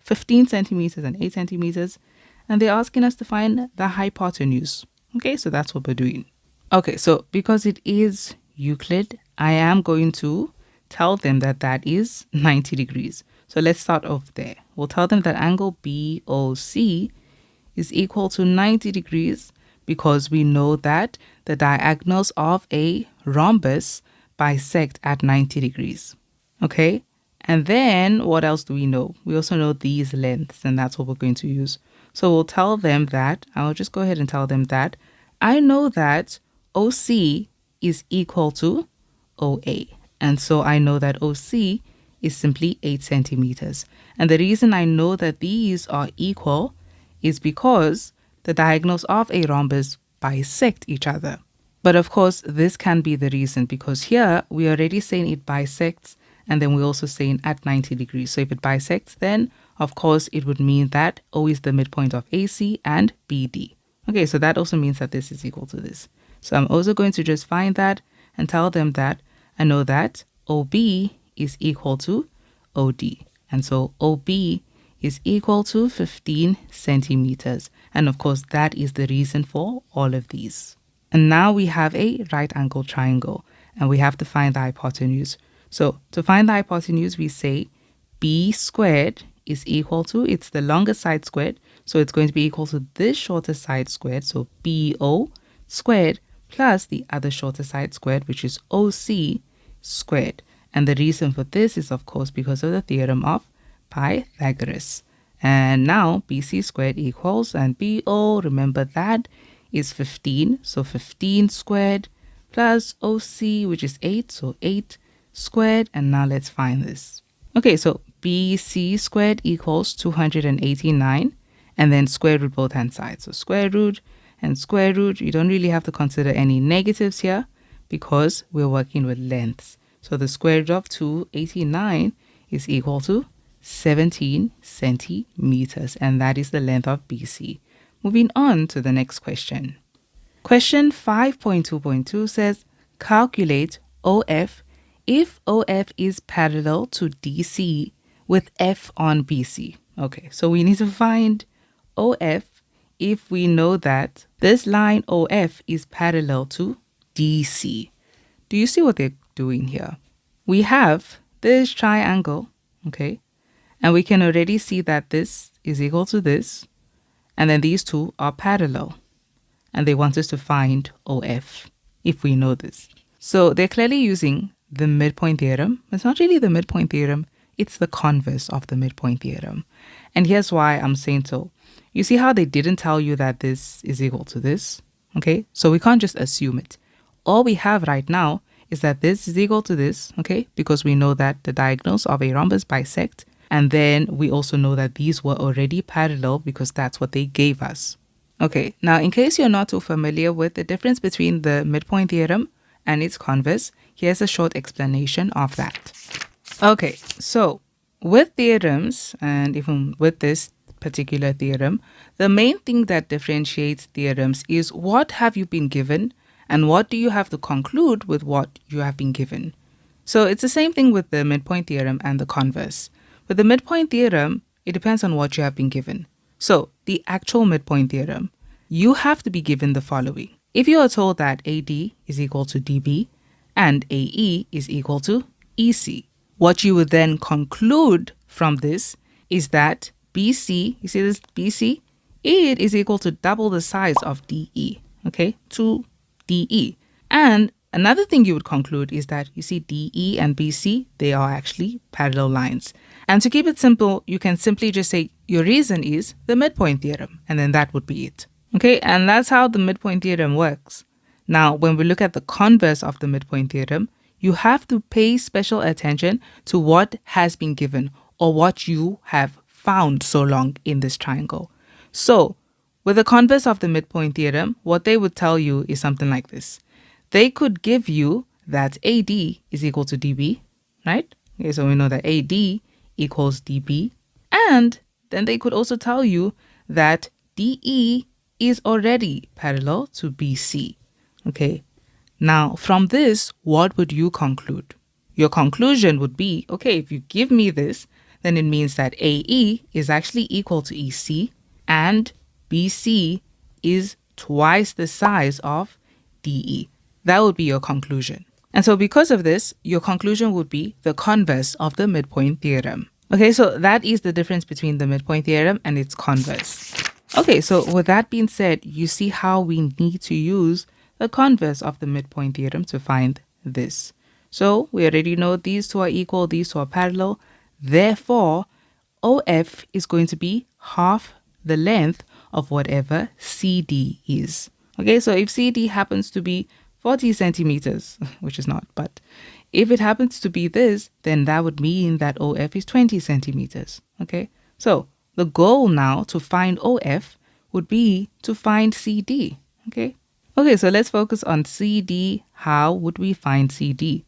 15 centimeters and 8 centimeters, and they're asking us to find the hypotenuse. Okay, so that's what we're doing. Okay, so because it is Euclid, I am going to tell them that that is 90 degrees. So let's start off there. We'll tell them that angle BOC is equal to 90 degrees because we know that the diagonals of a rhombus bisect at 90 degrees. Okay, and then what else do we know? We also know these lengths, and that's what we're going to use. So we'll tell them that, I'll just go ahead and tell them that I know that OC is equal to OA. And so I know that OC is simply 8 centimeters. And the reason I know that these are equal is because the diagonals of a rhombus bisect each other. But of course, this can be the reason because here we're already saying it bisects, and then we're also saying at 90 degrees. So if it bisects, then of course it would mean that O is the midpoint of AC and BD. Okay, so that also means that this is equal to this. So I'm also going to just find that and tell them that I know that OB is equal to OD. And so OB is equal to 15 centimeters. And of course, that is the reason for all of these. And now we have a right angle triangle, and we have to find the hypotenuse. So to find the hypotenuse, we say B squared is equal to, it's the longer side squared, so it's going to be equal to this shorter side squared, so BO squared plus the other shorter side squared, which is OC squared. And the reason for this is, of course, because of the theorem of Pythagoras. And now BC squared equals, and BO, remember that, is 15. So 15 squared plus OC, which is 8. So 8 squared. And now let's find this. Okay, so BC squared equals 289. And then square root both hand sides. So square root and square root. You don't really have to consider any negatives here because we're working with lengths. So the square root of 289 is equal to 17 centimeters, and that is the length of BC. Moving on to the next question. Question 5.2.2 says, calculate OF if OF is parallel to DC with F on BC. Okay, so we need to find OF if we know that this line OF is parallel to DC. Do you see what they're doing here? We have this triangle, okay, and we can already see that this is equal to this, and then these two are parallel, and they want us to find OF if we know this. So they're clearly using the midpoint theorem. It's not really the midpoint theorem, it's the converse of the midpoint theorem. And here's why I'm saying so. You see how they didn't tell you that this is equal to this? Okay, so we can't just assume it. All we have right now is that this is equal to this, okay, because we know that the diagonals of a rhombus bisect, and then we also know that these were already parallel because that's what they gave us. Okay, now in case you're not too familiar with the difference between the midpoint theorem and its converse, here's a short explanation of that. Okay, so with theorems, and even with this particular theorem, the main thing that differentiates theorems is what have you been given and what do you have to conclude with what you have been given. So it's the same thing with the midpoint theorem and the converse. With the midpoint theorem, it depends on what you have been given. So the actual midpoint theorem, you have to be given the following. If you are told that AD is equal to DB and AE is equal to EC, what you would then conclude from this is that BC, you see this BC, it is equal to double the size of DE, okay, to DE. And another thing you would conclude is that you see DE and BC, they are actually parallel lines. And to keep it simple, you can simply just say your reason is the midpoint theorem, and then that would be it. Okay, and that's how the midpoint theorem works. Now, when we look at the converse of the midpoint theorem, you have to pay special attention to what has been given or what you have found so long in this triangle. So, with the converse of the midpoint theorem, what they would tell you is something like this. They could give you that AD is equal to DB, right? Okay, so we know that AD equals DB. And then they could also tell you that DE is already parallel to BC. Okay, now from this, what would you conclude? Your conclusion would be, okay, if you give me this, then it means that AE is actually equal to EC and BC is twice the size of DE. That would be your conclusion. And so because of this, your conclusion would be the converse of the midpoint theorem. Okay, so that is the difference between the midpoint theorem and its converse. Okay, so with that being said, you see how we need to use the converse of the midpoint theorem to find this. So we already know these two are equal, these two are parallel. Therefore, OF is going to be half the length of whatever CD is. Okay, so if CD happens to be 40 centimeters, which is not, but if it happens to be this, then that would mean that OF is 20 centimeters. Okay, so the goal now to find OF would be to find CD. Okay, so let's focus on CD. How would we find CD?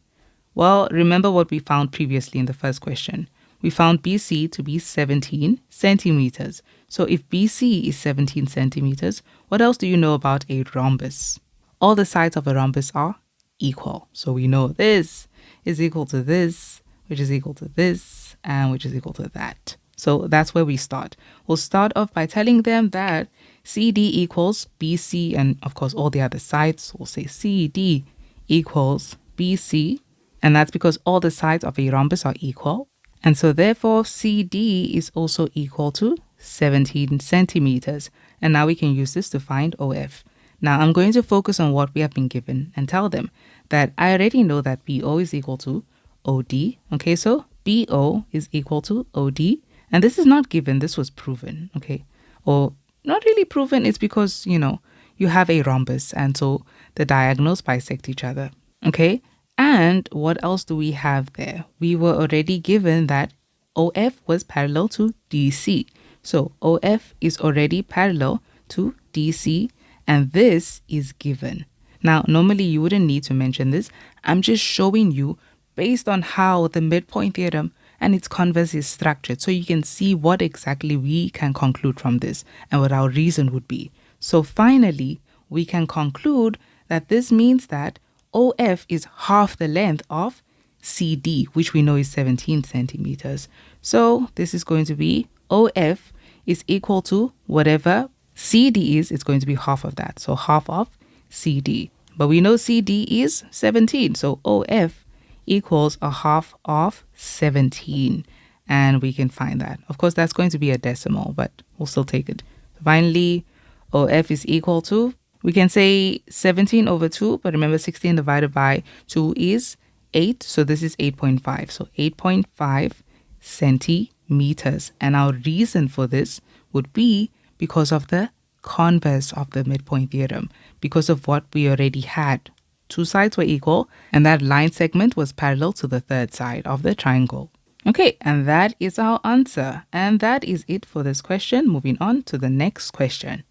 Well, remember what we found previously in the first question. We found BC to be 17 centimeters. So if BC is 17 centimeters, what else do you know about a rhombus? All the sides of a rhombus are equal. So we know this is equal to this, which is equal to this, and which is equal to that. So that's where we start. We'll start off by telling them that CD equals BC, and of course all the other sides. We'll say CD equals BC, and that's because all the sides of a rhombus are equal. And so therefore CD is also equal to 17 centimeters. And now we can use this to find OF. Now I'm going to focus on what we have been given and tell them that I already know that BO is equal to OD. Okay, so BO is equal to OD. And this is not given, this was proven, okay? Or not really proven, it's because, you have a rhombus and so the diagonals bisect each other, okay? And what else do we have there? We were already given that OF was parallel to DC. So OF is already parallel to DC, and this is given. Now, normally you wouldn't need to mention this. I'm just showing you based on how the midpoint theorem and its converse is structured, so you can see what exactly we can conclude from this and what our reason would be. So finally, we can conclude that this means that OF is half the length of CD, which we know is 17 centimeters. So this is going to be OF is equal to whatever CD is, it's going to be half of that. So half of CD. But we know CD is 17. So OF equals a half of 17. And we can find that. Of course, that's going to be a decimal, but we'll still take it. Finally, OF is equal to, we can say 17 over 2, but remember 16 divided by 2 is 8. So this is 8.5. So 8.5 centimeters. And our reason for this would be because of the converse of the midpoint theorem, because of what we already had. Two sides were equal, and that line segment was parallel to the third side of the triangle. Okay, and that is our answer. And that is it for this question. Moving on to the next question.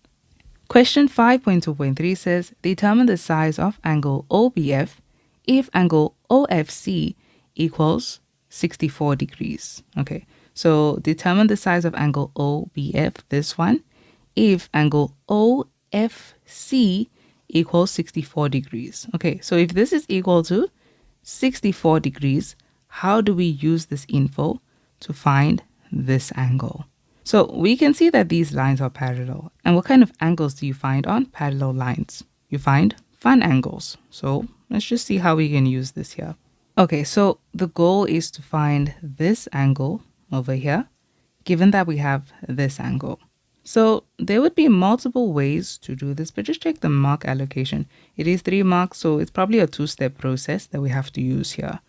Question 5.2.3 says, determine the size of angle OBF if angle OFC equals 64 degrees. Okay, so determine the size of angle OBF, this one, if angle OFC equals 64 degrees. Okay, so if this is equal to 64 degrees, how do we use this info to find this angle? So we can see that these lines are parallel. And what kind of angles do you find on parallel lines? You find fun angles. So let's just see how we can use this here. Okay, so the goal is to find this angle over here, given that we have this angle. So there would be multiple ways to do this, but just check the mark allocation. It is 3 marks, so it's probably a 2-step process that we have to use here.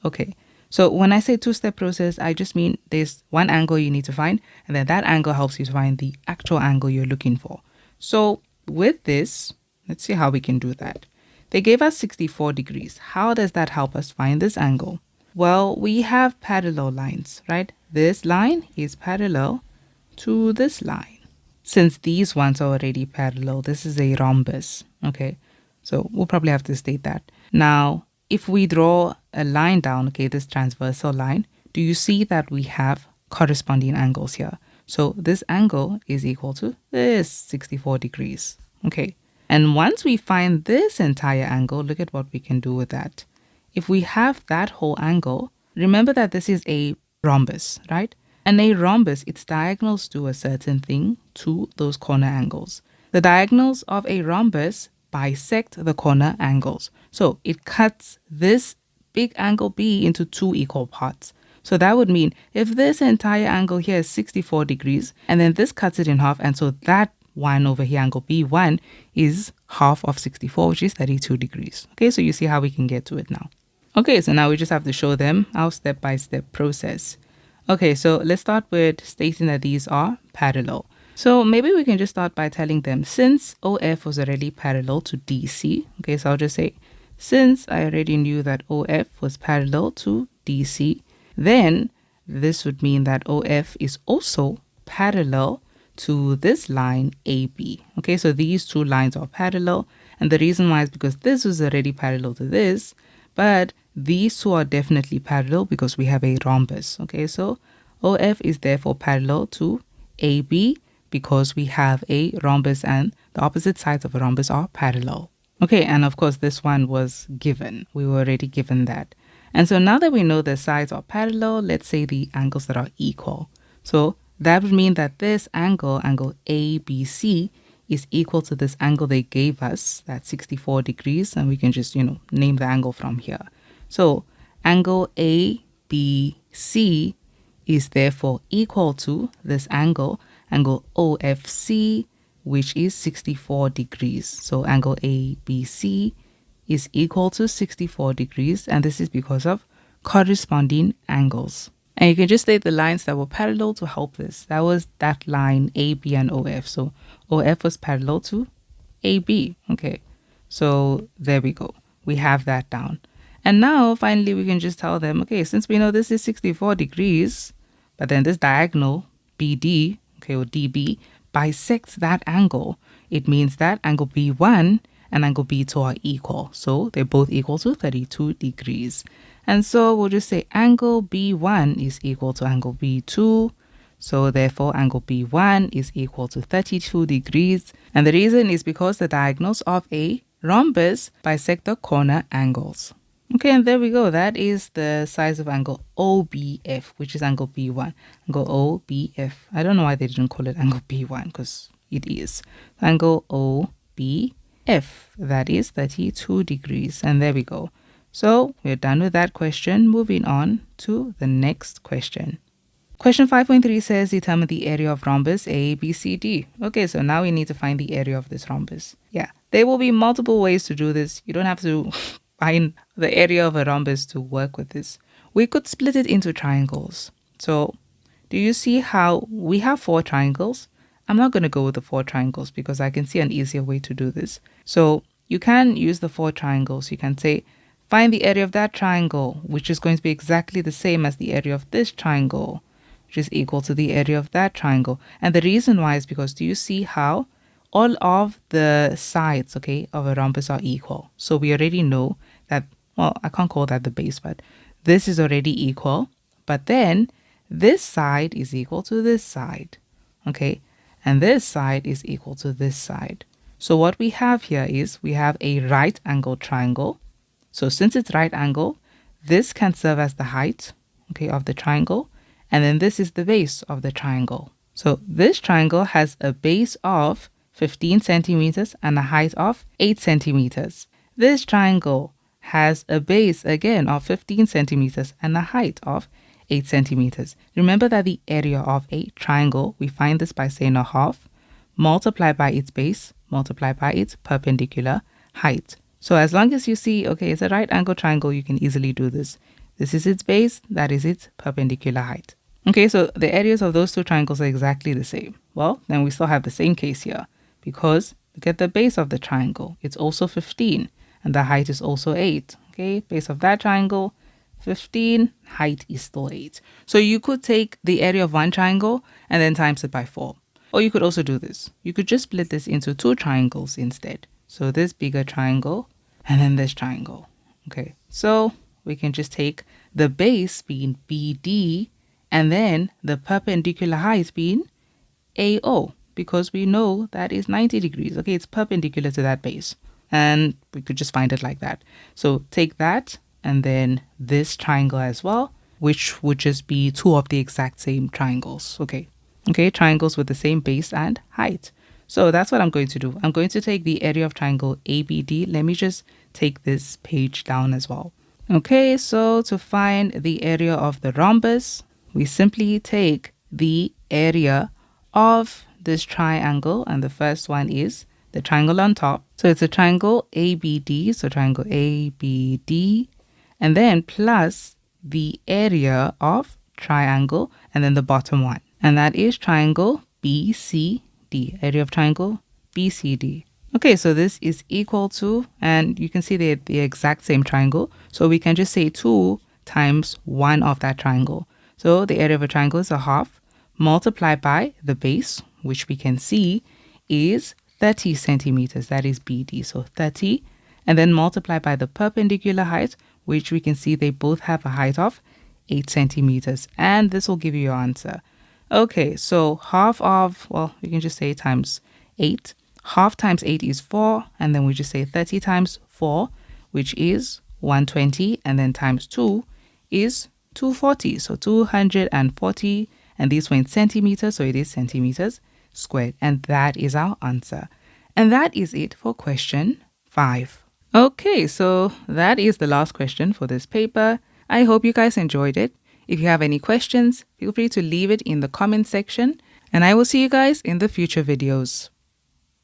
Okay, so when I say 2-step process, I just mean there's one angle you need to find, and then that angle helps you to find the actual angle you're looking for. So with this, let's see how we can do that. They gave us 64 degrees. How does that help us find this angle? Well, we have parallel lines, right? This line is parallel to this line. Since these ones are already parallel, this is a rhombus, okay? So we'll probably have to state that. Now, if we draw a line down, okay, this transversal line, do you see that we have corresponding angles here? So this angle is equal to this 64 degrees, okay? And once we find this entire angle, look at what we can do with that. If we have that whole angle, remember that this is a rhombus, right? And a rhombus, its diagonals do a certain thing to those corner angles. The diagonals of a rhombus bisect the corner angles. So it cuts this big angle B into 2 equal parts. So that would mean if this entire angle here is 64 degrees, and then this cuts it in half, and so that one over here, angle B1, is half of 64, which is 32 degrees. Okay, so you see how we can get to it now. Okay, so now we just have to show them our step-by-step process. Okay, so let's start with stating that these are parallel. So maybe we can just start by telling them, since OF was already parallel to DC, okay, so I'll just say, since I already knew that OF was parallel to DC, then this would mean that OF is also parallel to this line AB. Okay, so these two lines are parallel, and the reason why is because this was already parallel to this, but these two are definitely parallel because we have a rhombus. Okay, so OF is therefore parallel to AB because we have a rhombus and the opposite sides of a rhombus are parallel. Okay, and of course this one was given. We were already given that. And so now that we know the sides are parallel, let's say the angles that are equal. So that would mean that this angle, angle ABC, is equal to this angle they gave us, that's 64 degrees, and we can just, name the angle from here. So angle ABC is therefore equal to this angle OFC, which is 64 degrees. So angle ABC is equal to 64 degrees, and this is because of corresponding angles. And you can just state the lines that were parallel to help this. That was that line AB and OF. So OF was parallel to AB. Okay, so there we go. We have that down. And now finally we can just tell them, okay, since we know this is 64 degrees, but then this diagonal BD, okay, or DB, bisects that angle, it means that angle B1 and angle B2 are equal. So they're both equal to 32 degrees. And so we'll just say angle B1 is equal to angle B2. So therefore angle B1 is equal to 32 degrees. And the reason is because the diagonals of a rhombus bisect the corner angles. Okay, and there we go. That is the size of angle OBF, which is angle B1. Angle OBF. I don't know why they didn't call it angle B1 because it is. Angle OBF, that is 32 degrees. And there we go. So we're done with that question. Moving on to the next question. Question 5.3 says determine the area of rhombus ABCD. Okay, so now we need to find the area of this rhombus. Yeah, there will be multiple ways to do this. You don't have to find the area of a rhombus to work with this. We could split it into triangles. So do you see how we have 4 triangles? I'm not going to go with the 4 triangles because I can see an easier way to do this. So you can use the 4 triangles. You can say, find the area of that triangle, which is going to be exactly the same as the area of this triangle, which is equal to the area of that triangle. And the reason why is because do you see how all of the sides, okay, of a rhombus are equal? So we already know that, well, I can't call that the base, but this is already equal. But then this side is equal to this side, okay? And this side is equal to this side. So what we have here is we have a right angle triangle. So since it's right angle, this can serve as the height, okay, of the triangle. And then this is the base of the triangle. So this triangle has a base of 15 centimeters and a height of 8 centimeters. This triangle has a base again of 15 centimeters and a height of 8 centimeters. Remember that the area of a triangle, we find this by saying a half, multiplied by its base, multiplied by its perpendicular height. So as long as you see, okay, it's a right angle triangle, you can easily do this. This is its base, that is its perpendicular height. Okay, so the areas of those two triangles are exactly the same. Well, then we still have the same case here because look at the base of the triangle. It's also 15 and the height is also 8. Okay, base of that triangle, 15, height is still 8. So you could take the area of one triangle and then times it by 4. Or you could also do this. You could just split this into two triangles instead. So this bigger triangle and then this triangle. Okay, so we can just take the base being BD and then the perpendicular height being AO because we know that is 90 degrees. Okay, it's perpendicular to that base. And we could just find it like that. So take that and then this triangle as well, which would just be two of the exact same triangles. Okay, triangles with the same base and height. So that's what I'm going to do. I'm going to take the area of triangle ABD. Let me just take this page down as well. Okay, so to find the area of the rhombus, we simply take the area of this triangle, and the first one is the triangle on top. So it's a triangle ABD, so triangle ABD, and then plus the area of triangle, and then the bottom one, and that is triangle BCD, area of triangle BCD. Okay, so this is equal to, and you can see they're the exact same triangle, so we can just say 2 times 1 of that triangle. So the area of a triangle is a half, multiplied by the base, which we can see is 30 centimeters, that is BD, so 30, and then multiplied by the perpendicular height, which we can see they both have a height of 8 centimeters, and this will give you your answer. Okay, so half of, well, you can just say times 8. Half times 8 is 4, and then we just say 30 times 4, which is 120, and then times 2 is 240, so 240, and these were in centimeters, so it is centimeters squared, and that is our answer. And that is it for question 5. Okay, so that is the last question for this paper. I hope you guys enjoyed it. If you have any questions, feel free to leave it in the comment section, and I will see you guys in the future videos.